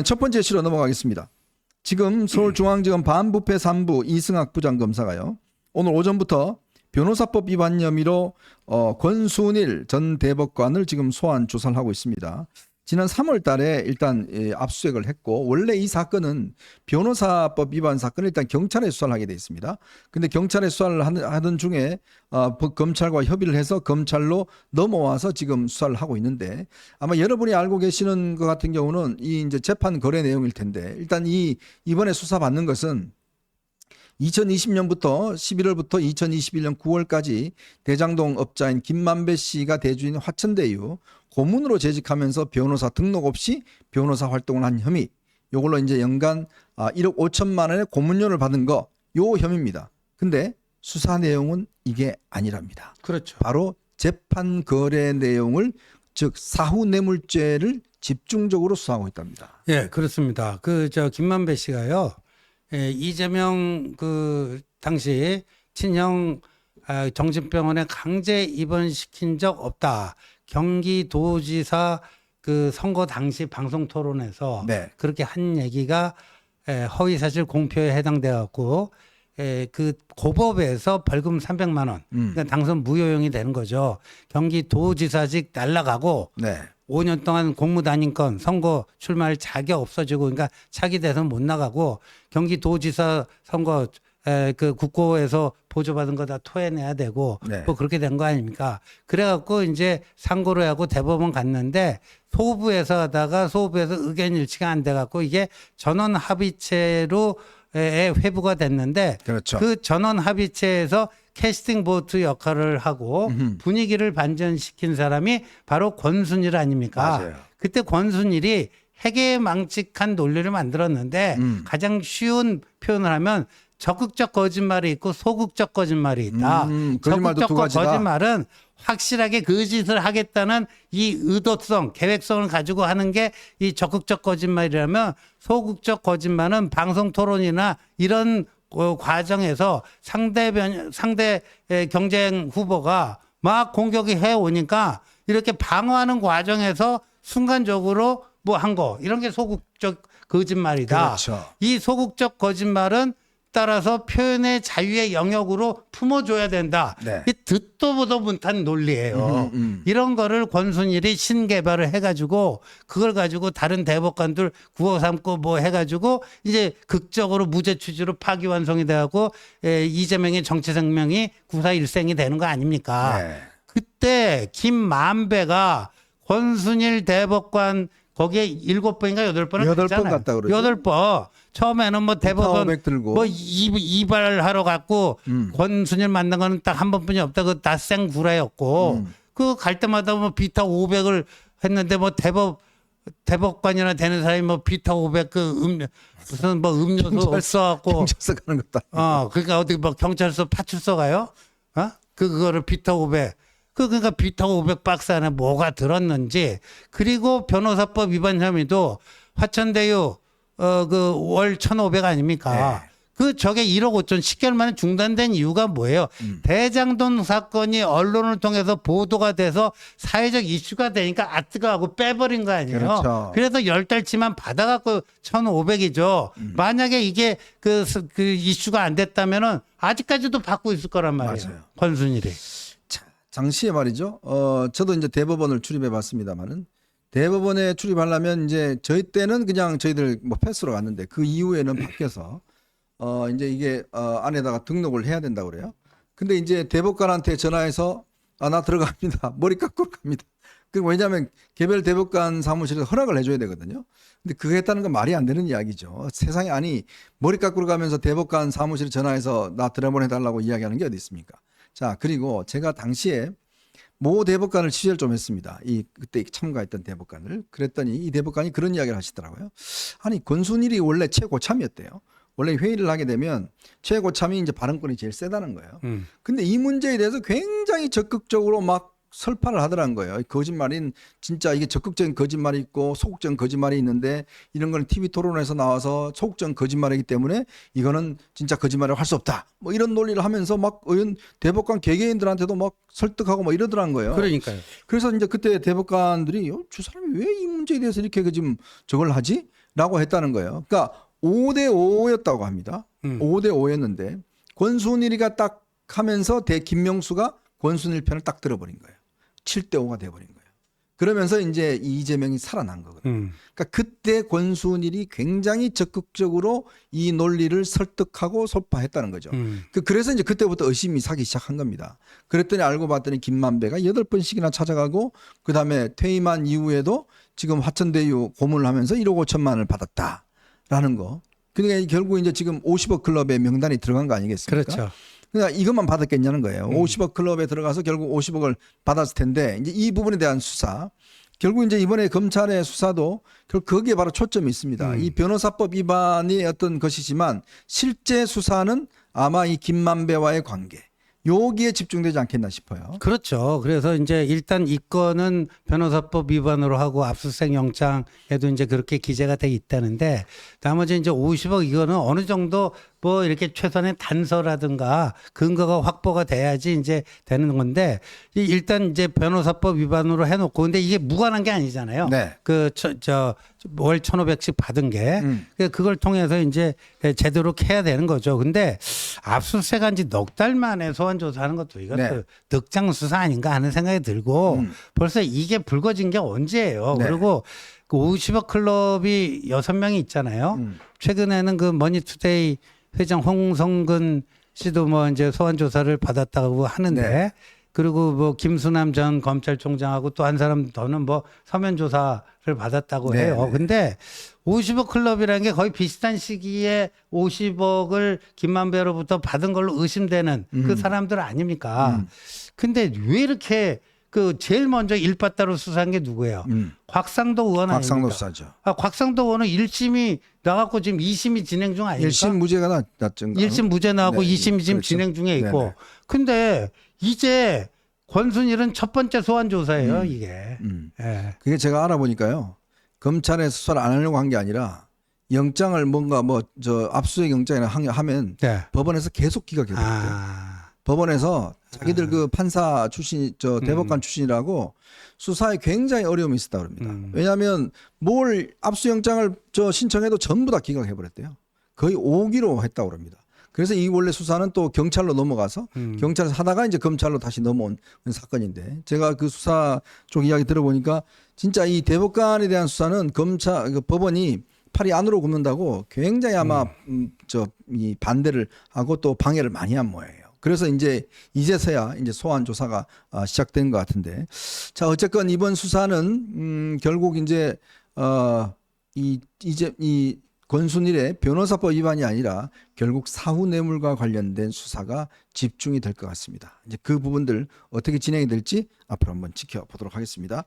첫 번째 시로 넘어가겠습니다. 지금 서울중앙지검 반부패 3부 이승학 부장검사가요. 오늘 오전부터 변호사법 위반 혐의로 권순일 전 대법관을 지금 소환 조사를 하고 있습니다. 지난 3월 달에 일단 압수수색을 했고 원래 이 사건은 변호사법 위반 사건을 일단 경찰에 수사를 하게 돼 있습니다. 근데 경찰에 수사를 하던 중에 검찰과 협의를 해서 검찰로 넘어와서 지금 수사를 하고 있는데 아마 여러분이 알고 계시는 것 같은 경우는 이 이제 재판 거래 내용일 텐데 일단 이번에 수사받는 것은 2020년부터 11월부터 2021년 9월까지 대장동 업자인 김만배 씨가 대주인 화천대유 고문으로 재직하면서 변호사 등록 없이 변호사 활동을 한 혐의, 요걸로 이제 연간 1억 5천만 원의 고문료를 받은 거, 요 혐의입니다. 근데 수사 내용은 이게 아니랍니다. 그렇죠. 바로 재판 거래 내용을 즉 사후 뇌물죄를 집중적으로 수사하고 있답니다. 예, 그렇습니다. 김만배 씨가요, 이재명 당시 친형 정신병원에 강제 입원시킨 적 없다. 경기도지사 선거 당시 방송 토론에서 네. 그렇게 한 얘기가 허위사실 공표에 해당돼 갖고 고법에서 벌금 300만 원, 그러니까 당선 무효형이 되는 거죠. 경기도지사직 날라가고 네. 5년 동안 공무단인권 선거 출마할 자격 없어지고 그러니까 차기 대선 못 나가고 경기도지사 선거 국고에서 보조받은 거 다 토해내야 되고 네. 뭐 그렇게 된 거 아닙니까? 그래갖고 이제 상고를 하고 대법원 갔는데 소부에서 하다가 소부에서 의견 일치가 안 돼갖고 이게 전원 합의체로 회부가 됐는데 그렇죠. 그 전원 합의체에서 캐스팅 보트 역할을 하고 분위기를 반전시킨 사람이 바로 권순일 아닙니까? 맞아요. 그때 권순일이 해괴망측한 논리를 만들었는데 가장 쉬운 표현을 하면 적극적 거짓말이 있고 소극적 거짓말이 있다. 거짓말도 적극적 두 가지다. 거짓말은 확실하게 그 짓을 하겠다는 이 의도성, 계획성을 가지고 하는 게 이 적극적 거짓말이라면 소극적 거짓말은 방송 토론이나 이런 과정에서 상대 경쟁 후보가 막 공격이 해 오니까 이렇게 방어하는 과정에서 순간적으로 뭐 한 거 이런 게 소극적 거짓말이다. 그렇죠. 이 소극적 거짓말은 따라서 표현의 자유의 영역으로 품어줘야 된다. 네. 이 듣도 보도 못한 논리예요. 이런 거를 권순일이 신개발을 해가지고 그걸 가지고 다른 대법관들 구호 삼고 뭐 해가지고 이제 극적으로 무죄 취지로 파기환송이 돼갖고 이재명의 정치 생명이 구사일생이 되는 거 아닙니까? 네. 그때 김만배가 권순일 대법관 거기에 7번인가 8번을 8번 갔다 그러죠. 8번. 처음에는 뭐 대법원 500 들고. 뭐 이발하러 갔고 권순일 만난 거는 딱 한 번뿐이 없다. 그 다 생구라였고 그 갈 때마다 뭐 비타 500을 했는데 뭐 대법관이나 되는 사람이 뭐 비타 500 무슨 뭐 음료수 없어갖고 경찰서 가는 것도 그러니까 어디 뭐 경찰서 파출소 가요? 그거를 비타 500. 그러니까 비타 500 박스 안에 뭐가 들었는지 그리고 변호사법 위반 혐의도 화천대유 월 1,500 아닙니까? 네. 저게 1억 5천 10개월 만에 중단된 이유가 뭐예요? 대장동 사건이 언론을 통해서 보도가 돼서 사회적 이슈가 되니까 뜨거워하고 빼버린 거 아니에요? 그렇죠. 그래서 10달치만 받아갖고 1,500이죠. 만약에 이게 그 이슈가 안 됐다면은 아직까지도 받고 있을 거란 말이에요. 맞아요. 권순일이. 당시에 말이죠. 저도 이제 대법원을 출입해 봤습니다만은 대법원에 출입하려면 이제 저희 때는 그냥 저희들 뭐 패스로 갔는데 그 이후에는 바뀌어서 이제 이게 안에다가 등록을 해야 된다고 그래요. 근데 이제 대법관한테 전화해서 나 들어갑니다. 머리 깎으러 갑니다. 왜냐하면 개별 대법관 사무실에서 허락을 해줘야 되거든요. 근데 그거 했다는 건 말이 안 되는 이야기죠. 세상에 머리 깎으러 가면서 대법관 사무실에 전화해서 나 들어보내달라고 이야기하는 게 어디 있습니까? 자, 그리고 제가 당시에 모 대법관을 취재를 좀 했습니다. 그때 참가했던 대법관을. 그랬더니 이 대법관이 그런 이야기를 하시더라고요. 권순일이 원래 최고참이었대요. 원래 회의를 하게 되면 최고참이 이제 발언권이 제일 세다는 거예요. 근데 이 문제에 대해서 굉장히 적극적으로 막 설파를 하더라는 거예요. 거짓말인 진짜 이게 적극적인 거짓말이 있고 소극적인 거짓말이 있는데 이런 거는 TV 토론에서 나와서 소극적인 거짓말이기 때문에 이거는 진짜 거짓말을 할 수 없다. 뭐 이런 논리를 하면서 막 대법관 개개인들한테도 막 설득하고 막 이러더라는 거예요. 그러니까요. 그래서 이제 그때 대법관들이 저 사람이 왜 이 문제에 대해서 이렇게 지금 저걸 하지? 라고 했다는 거예요. 그러니까 5대 5였다고 합니다. 5대 5였는데 권순일이가 딱 하면서 김명수가 권순일 편을 딱 들어버린 거예요. 7대 5가 돼버린 거예요. 그러면서 이제 이재명이 살아난 거거든요. 그러니까 그때 권순일이 굉장히 적극적으로 이 논리를 설득하고 설파했다는 거죠. 그래서 이제 그때부터 의심이 사기 시작한 겁니다. 그랬더니 알고 봤더니 김만배가 8번씩이나 찾아가고 그다음에 퇴임한 이후에도 지금 화천대유 고문을 하면서 1억 5천만 원을 받았다라는 거. 그러니까 결국 이제 지금 50억 클럽에 명단이 들어간 거 아니겠습니까? 그렇죠. 그러니까 이것만 받았겠냐는 거예요. 50억 클럽에 들어가서 결국 50억을 받았을 텐데 이제 이 부분에 대한 수사 결국 이제 이번에 검찰의 수사도 결국 거기에 바로 초점이 있습니다. 이 변호사법 위반이 어떤 것이지만 실제 수사는 아마 이 김만배와의 관계 여기에 집중되지 않겠나 싶어요. 그렇죠. 그래서 이제 일단 이 건은 변호사법 위반으로 하고 압수수색 영장에도 이제 그렇게 기재가 돼 있다는데 나머지 이제 50억 이거는 어느 정도 뭐 이렇게 최선의 단서라든가 근거가 확보가 돼야지 이제 되는 건데 일단 이제 변호사법 위반으로 해놓고 근데 이게 무관한 게 아니잖아요. 네. 월 1,500씩 받은 게 그걸 통해서 이제 제대로 해야 되는 거죠. 근데 압수수색한 지 넉 달 만에 소환 조사하는 것도 이것도 네. 득장 수사 아닌가 하는 생각이 들고 벌써 이게 불거진 게 언제예요. 네. 그리고 그 50억 클럽이 6명이 있잖아요. 최근에는 그 머니투데이 회장 홍성근 씨도 뭐 이제 소환 조사를 받았다고 하는데 네. 그리고 뭐 김수남 전 검찰총장하고 또 한 사람 더는 뭐 서면 조사를 받았다고 네, 해요. 네. 근데 50억 클럽이라는 게 거의 비슷한 시기에 50억을 김만배로부터 받은 걸로 의심되는 그 사람들 아닙니까? 근데 왜 이렇게 그 제일 먼저 일바따로 수사한 게 누구예요? 곽상도 의원 아닙니까? 곽상도 수사죠. 곽상도 의원은 1심이 나갔고 지금 2심이 진행 중 아닙니까? 1심 무죄가 났죠. 1심 무죄 나왔고 네, 2심이 지금 그렇죠. 진행 중에 있고. 네네. 근데 이제 권순일은 첫 번째 소환 조사예요, 이게. 예. 그게 제가 알아보니까요. 검찰에 수사를 안 하려고 한 게 아니라 영장을 뭔가 압수수색 영장이나 하면 네. 법원에서 계속 기각해요. 법원에서 자기들 그 판사 출신, 대법관 출신이라고 수사에 굉장히 어려움이 있었다 그럽니다. 왜냐하면 뭘 압수영장을 신청해도 전부 다 기각해버렸대요. 거의 오기로 했다고 그럽니다. 그래서 이 원래 수사는 또 경찰로 넘어가서 경찰에서 하다가 이제 검찰로 다시 넘어온 사건인데 제가 그 수사 쪽 이야기 들어보니까 진짜 이 대법관에 대한 수사는 법원이 팔이 안으로 굽는다고 굉장히 아마 이 반대를 하고 또 방해를 많이 한 모양이에요. 그래서 이제서야 이제 소환 조사가 시작된 것 같은데 자 어쨌건 이번 수사는 결국 이제 이 권순일의 변호사법 위반이 아니라 결국 사후 뇌물과 관련된 수사가 집중이 될 것 같습니다. 이제 그 부분들 어떻게 진행이 될지 앞으로 한번 지켜보도록 하겠습니다.